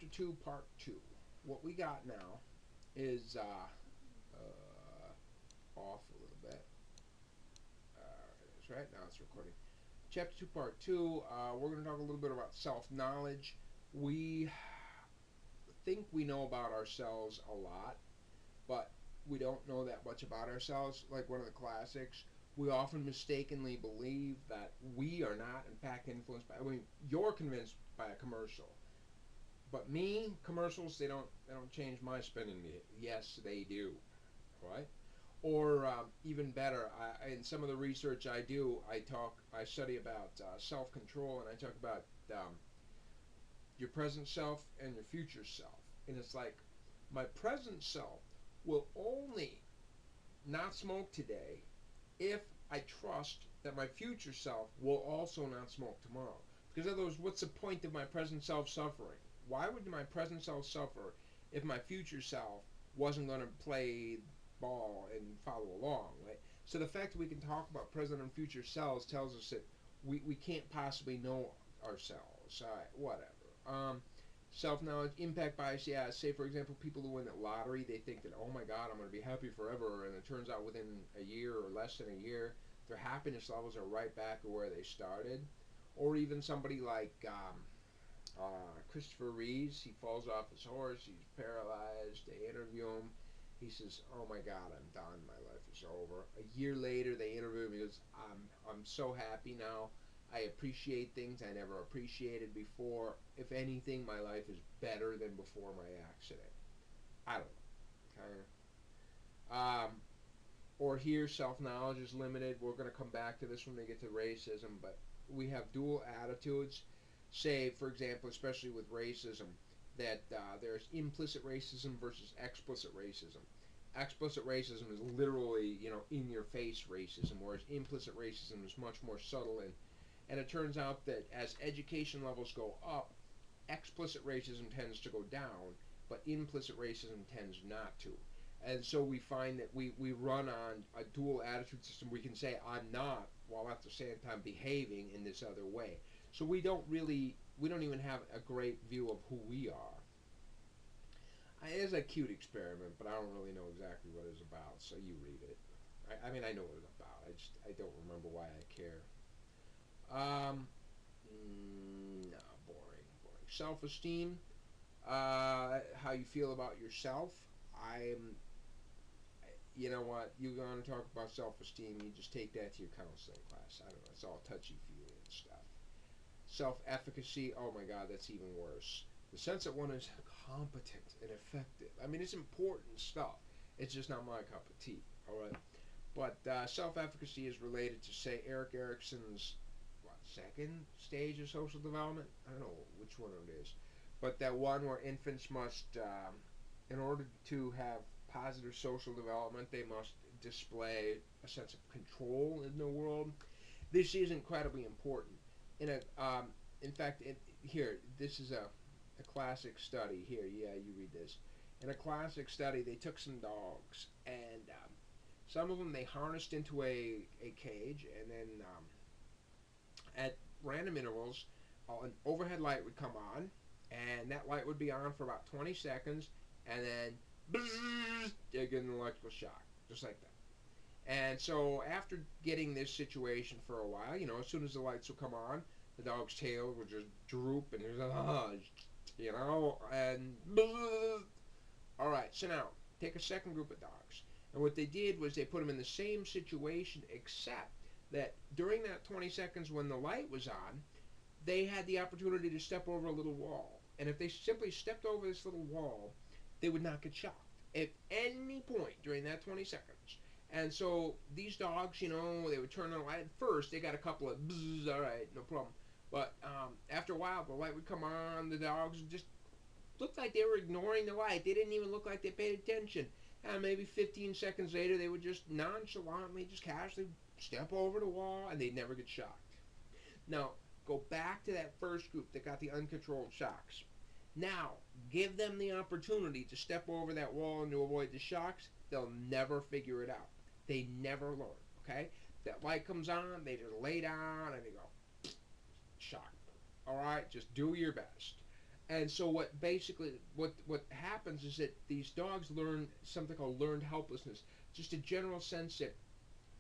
Chapter 2, Part 2. What we got now is off a little bit. That's right, now it's recording. Chapter 2, Part 2, we're going to talk a little bit about self-knowledge. We think we know about ourselves a lot, but we don't know that much about ourselves. Like one of the classics, we often mistakenly believe that we are not, in fact, influenced by, you're convinced by a commercial. But me, commercials, they don't change my spending behavior. Yes, they do, right? Or even better, in some of the research I do, I study about self-control, and I talk about your present self and your future self. And it's like, my present self will only not smoke today if I trust that my future self will also not smoke tomorrow. Because in other words, what's the point of my present self suffering? Why would my present self suffer if my future self wasn't going to play ball and follow along, right? So the fact that we can talk about present and future selves tells us that we can't possibly know ourselves. Whatever. Self-knowledge, impact bias, yeah. Say, for example, people who win the lottery, they think that, oh my God, I'm going to be happy forever. And it turns out within a year or less than a year, their happiness levels are right back to where they started. Or even somebody like Christopher Reeves, he falls off his horse, he's paralyzed, they interview him, he says, oh my God, I'm done, my life is over. A year later, they interview him, he goes, I'm so happy now, I appreciate things I never appreciated before. If anything, my life is better than before my accident. I don't know, kind of. Or here, self-knowledge is limited. We're going to come back to this when we get to racism, but we have dual attitudes. Say, for example, especially with racism, that there's implicit racism versus explicit racism. Explicit racism is literally, in-your-face racism, whereas implicit racism is much more subtle. And it turns out that as education levels go up, explicit racism tends to go down, but implicit racism tends not to. And so we find that we run on a dual attitude system. We can say, I'm not, while at the same time behaving in this other way. So we don't even have a great view of who we are. It is a cute experiment, but I don't really know exactly what it's about, so you read it. I mean, I know what it's about. I don't remember why I care. No, boring. Self-esteem, how you feel about yourself. You know what, you're going to talk about self-esteem, you just take that to your counseling class. I don't know, it's all touchy-feely and stuff. Self-efficacy, oh my God, that's even worse. The sense that one is competent and effective. I mean, it's important stuff. It's just not my cup of tea, all right? But self-efficacy is related to, say, Erik Erikson's second stage of social development? I don't know which one it is. But that one where infants must, in order to have positive social development, they must display a sense of control in the world. This is incredibly important. In fact, here, this is a classic study. Here, yeah, you read this. In a classic study, they took some dogs, and some of them they harnessed into a cage, and then at random intervals, an overhead light would come on, and that light would be on for about 20 seconds, and then they get an electrical shock, just like that. And so after getting this situation for a while, as soon as the lights would come on, the dog's tail would just droop, and there's and all right, so now take a second group of dogs. And what they did was they put them in the same situation, except that during that 20 seconds when the light was on, they had the opportunity to step over a little wall. And if they simply stepped over this little wall, they would not get shocked at any point during that 20 seconds. And so these dogs, they would turn on the light. At first, they got a couple of bzzz, all right, no problem. But after a while, the light would come on. The dogs just looked like they were ignoring the light. They didn't even look like they paid attention. And maybe 15 seconds later, they would just nonchalantly, just casually step over the wall, and they'd never get shocked. Now, go back to that first group that got the uncontrolled shocks. Now, give them the opportunity to step over that wall and to avoid the shocks. They'll never figure it out. They never learn, okay? That light comes on, they just lay down, and they go, shock. All right, just do your best. And so what happens is that these dogs learn something called learned helplessness, just a general sense that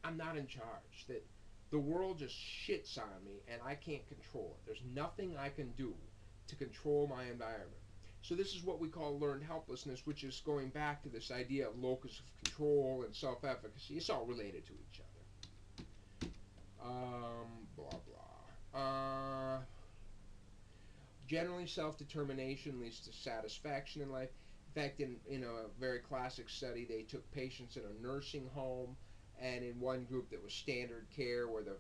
I'm not in charge, that the world just shits on me and I can't control it. There's nothing I can do to control my environment. So this is what we call learned helplessness, which is going back to this idea of locus of control and self-efficacy. It's all related to each other. Blah blah. Generally, self-determination leads to satisfaction in life. In fact, in a very classic study, they took patients in a nursing home, and in one group that was standard care, where the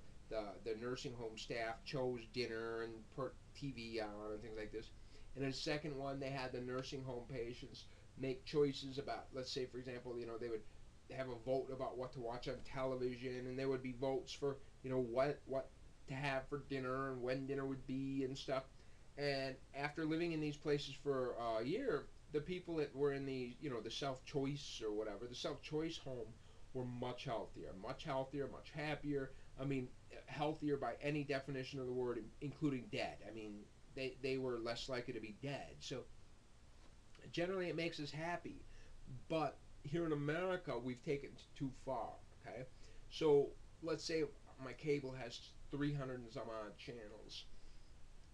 nursing home staff chose dinner and put TV on and things like this. And in the second one, they had the nursing home patients make choices about, let's say, for example, they would have a vote about what to watch on television, and there would be votes for, what to have for dinner and when dinner would be and stuff. And after living in these places for a year, the people that were in the self-choice or whatever, the self-choice home, were much healthier, much happier. I mean, healthier by any definition of the word, including dead. I mean, they were less likely to be dead. So generally, it makes us happy. But here in America, we've taken it too far. Okay, so let's say my cable has 300 and some odd channels.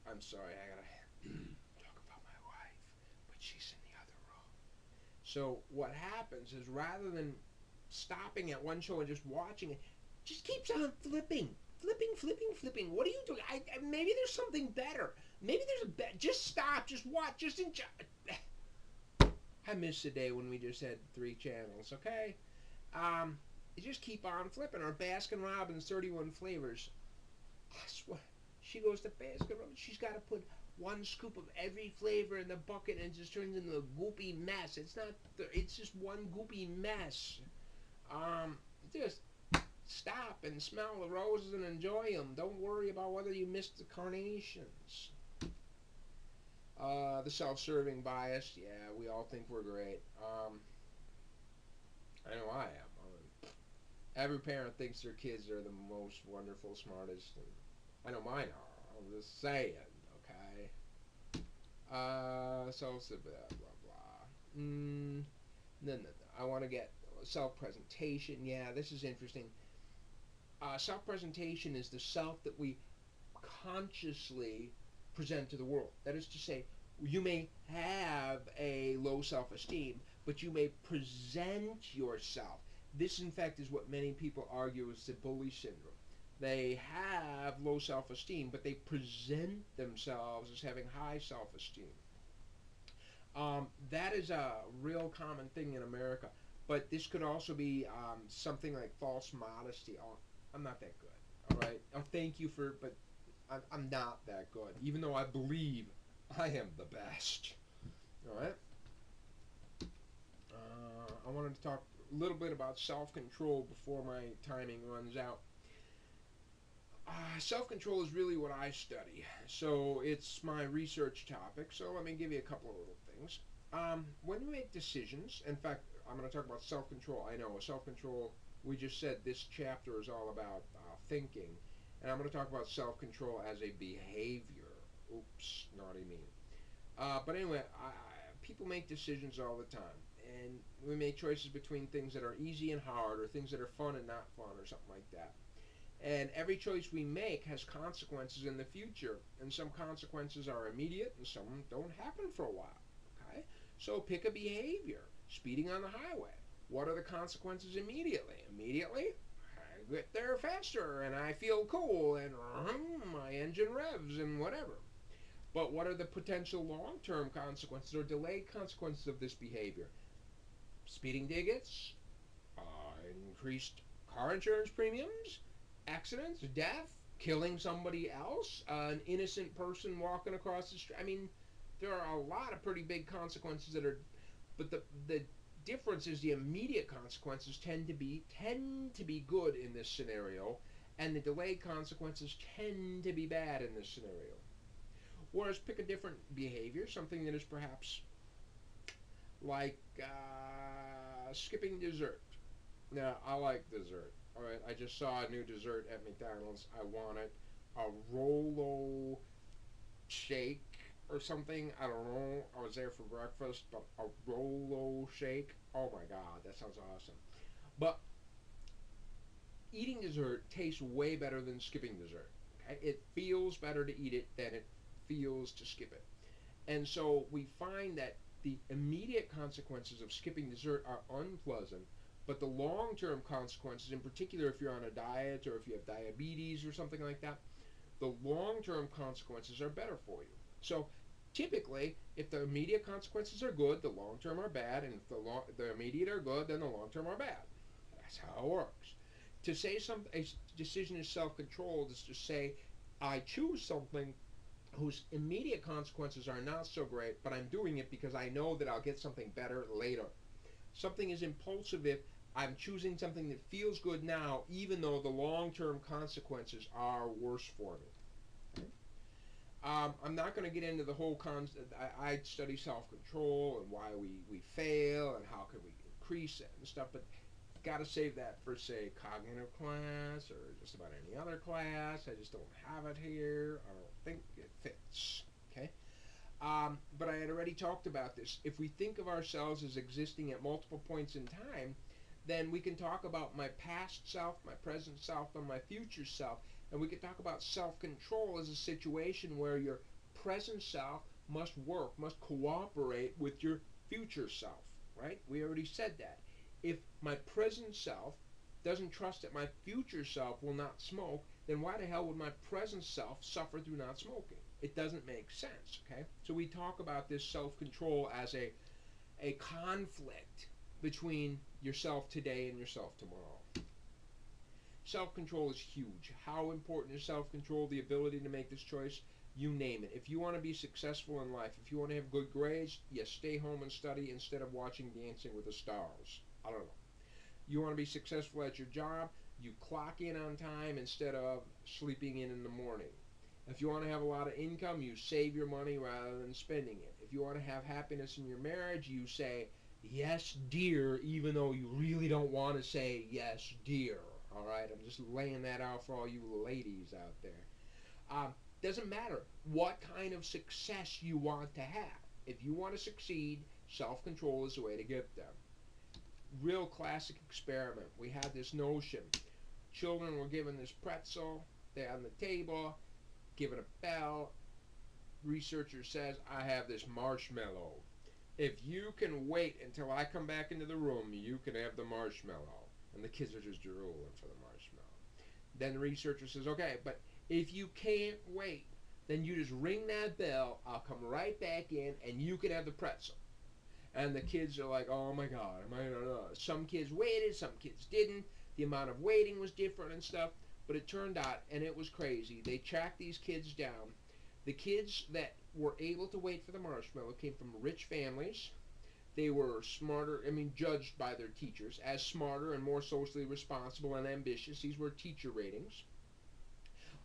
I'm sorry, I gotta talk about my wife, but she's in the other room. So what happens is, rather than stopping at one show and just watching it, just keeps on flipping. What are you doing? Maybe there's something better. Maybe there's just stop, just watch, just enjoy. I miss the day when we just had 3 channels. Okay, you just keep on flipping. Our Baskin Robbins 31 flavors. I swear. She goes to Baskin Robbins. She's got to put 1 scoop of every flavor in the bucket, and it just turns into a goopy mess. It's just one goopy mess. Just stop and smell the roses and enjoy them. Don't worry about whether you missed the carnations. The self-serving bias. Yeah, we all think we're great. I know I am. Every parent thinks their kids are the most wonderful, smartest, and I know mine are. I'm just saying, okay? So blah, blah, blah. No. I want to get self-presentation. Yeah, this is interesting. Self-presentation is the self that we consciously present to the world. That is to say, you may have a low self-esteem, but you may present yourself. This, in fact, is what many people argue is the bully syndrome. They have low self-esteem, but they present themselves as having high self-esteem. That is a real common thing in America. But this could also be something like false modesty. Oh, I'm not that good. All right. Oh, thank you but I'm not that good, even though I believe I am the best. All right. I wanted to talk a little bit about self-control before my timing runs out. Self-control is really what I study, so it's my research topic. So let me give you a couple of little things. When we make decisions, in fact, I'm going to talk about self-control. I know self-control. We just said this chapter is all about thinking, and I'm going to talk about self-control as a behavior. Oops, naughty me. But anyway, people make decisions all the time, and we make choices between things that are easy and hard, or things that are fun and not fun, or something like that. And every choice we make has consequences in the future, and some consequences are immediate, and some don't happen for a while. Okay, so pick a behavior. Speeding on the highway. What are the consequences immediately? Immediately, I get there faster, and I feel cool, and my engine revs, and whatever. But what are the potential long-term consequences or delayed consequences of this behavior? Speeding tickets, increased car insurance premiums, accidents, death, killing somebody else, an innocent person walking across the street. I mean, there are a lot of pretty big consequences that are, but the difference is the immediate consequences tend to be good in this scenario, and the delayed consequences tend to be bad in this scenario. Whereas pick a different behavior, something that is perhaps like skipping dessert. Now, I like dessert. All right, I just saw a new dessert at McDonald's. I want it. A Rolo shake. or something. I don't know. I was there for breakfast, but a Rolo shake. Oh my God, that sounds awesome. But eating dessert tastes way better than skipping dessert. Okay? It feels better to eat it than it feels to skip it. And so we find that the immediate consequences of skipping dessert are unpleasant, but the long term consequences, in particular if you're on a diet or if you have diabetes or something like that, the long term consequences are better for you. So typically, if the immediate consequences are good, the long term are bad, and if the immediate are good, then the long term are bad. That's how it works. To say a decision is self controlled is to say, I choose something whose immediate consequences are not so great, but I'm doing it because I know that I'll get something better later. Something is impulsive if I'm choosing something that feels good now, even though the long term consequences are worse for me. I'm not going to get into the whole concept. I study self control and why we fail and how can we increase it and stuff, but got to save that for, say, cognitive class or just about any other class. I just don't have it here. I don't think it fits. Okay? But I had already talked about this. If we think of ourselves as existing at multiple points in time, then we can talk about my past self, my present self, and my future self. And we can talk about self-control as a situation where your present self must work, must cooperate with your future self, right? We already said that. If my present self doesn't trust that my future self will not smoke, then why the hell would my present self suffer through not smoking? It doesn't make sense, okay? So we talk about this self-control as a conflict between yourself today and yourself tomorrow. Self-control is huge. How important is self-control? The ability to make this choice? You name it. If you want to be successful in life, if you want to have good grades, you stay home and study instead of watching Dancing with the Stars. I don't know. You want to be successful at your job, you clock in on time instead of sleeping in the morning. If you want to have a lot of income, you save your money rather than spending it. If you want to have happiness in your marriage, you say, yes, dear, even though you really don't want to say yes, dear. All right, I'm just laying that out for all you ladies out there. Doesn't matter what kind of success you want to have. If you want to succeed, self-control is the way to get there. Real classic experiment. We had this notion. Children were given this pretzel. They're on the table, given a bell. Researcher says, I have this marshmallow. If you can wait until I come back into the room, you can have the marshmallow. And the kids are just drooling for the marshmallow. Then the researcher says, okay, but if you can't wait, then you just ring that bell. I'll come right back in, and you can have the pretzel. And the kids are like, oh my God, some kids waited, some kids didn't. The amount of waiting was different and stuff. But it turned out, and it was crazy, they tracked these kids down. The kids that were able to wait for the marshmallow came from rich families. They were smarter, judged by their teachers as smarter and more socially responsible and ambitious. These were teacher ratings.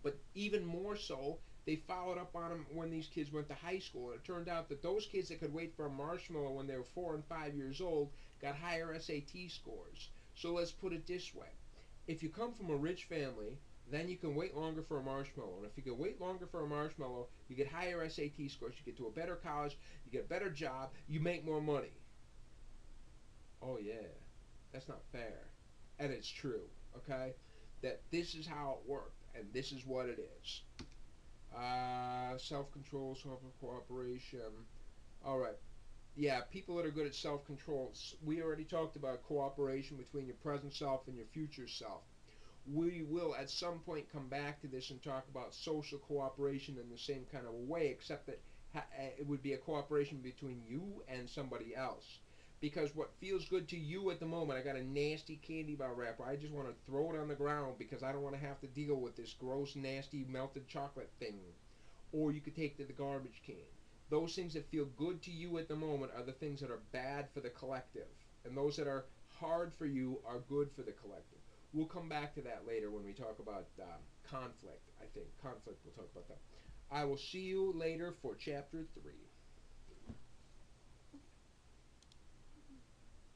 But even more so, they followed up on them when these kids went to high school. And it turned out that those kids that could wait for a marshmallow when they were 4 and 5 years old got higher SAT scores. So let's put it this way. If you come from a rich family, then you can wait longer for a marshmallow. And if you can wait longer for a marshmallow, you get higher SAT scores, you get to a better college, you get a better job, you make more money. Oh yeah, that's not fair. And it's true, okay? That this is how it worked, and this is what it is. Self-control, self-cooperation. All right. Yeah, people that are good at self-control. We already talked about cooperation between your present self and your future self. We will at some point come back to this and talk about social cooperation in the same kind of a way, except that it would be a cooperation between you and somebody else. Because what feels good to you at the moment, I got a nasty candy bar wrapper. I just want to throw it on the ground because I don't want to have to deal with this gross, nasty, melted chocolate thing. Or you could take to the garbage can. Those things that feel good to you at the moment are the things that are bad for the collective. And those that are hard for you are good for the collective. We'll come back to that later when we talk about conflict, I think. Conflict, we'll talk about that. I will see you later for Chapter 3.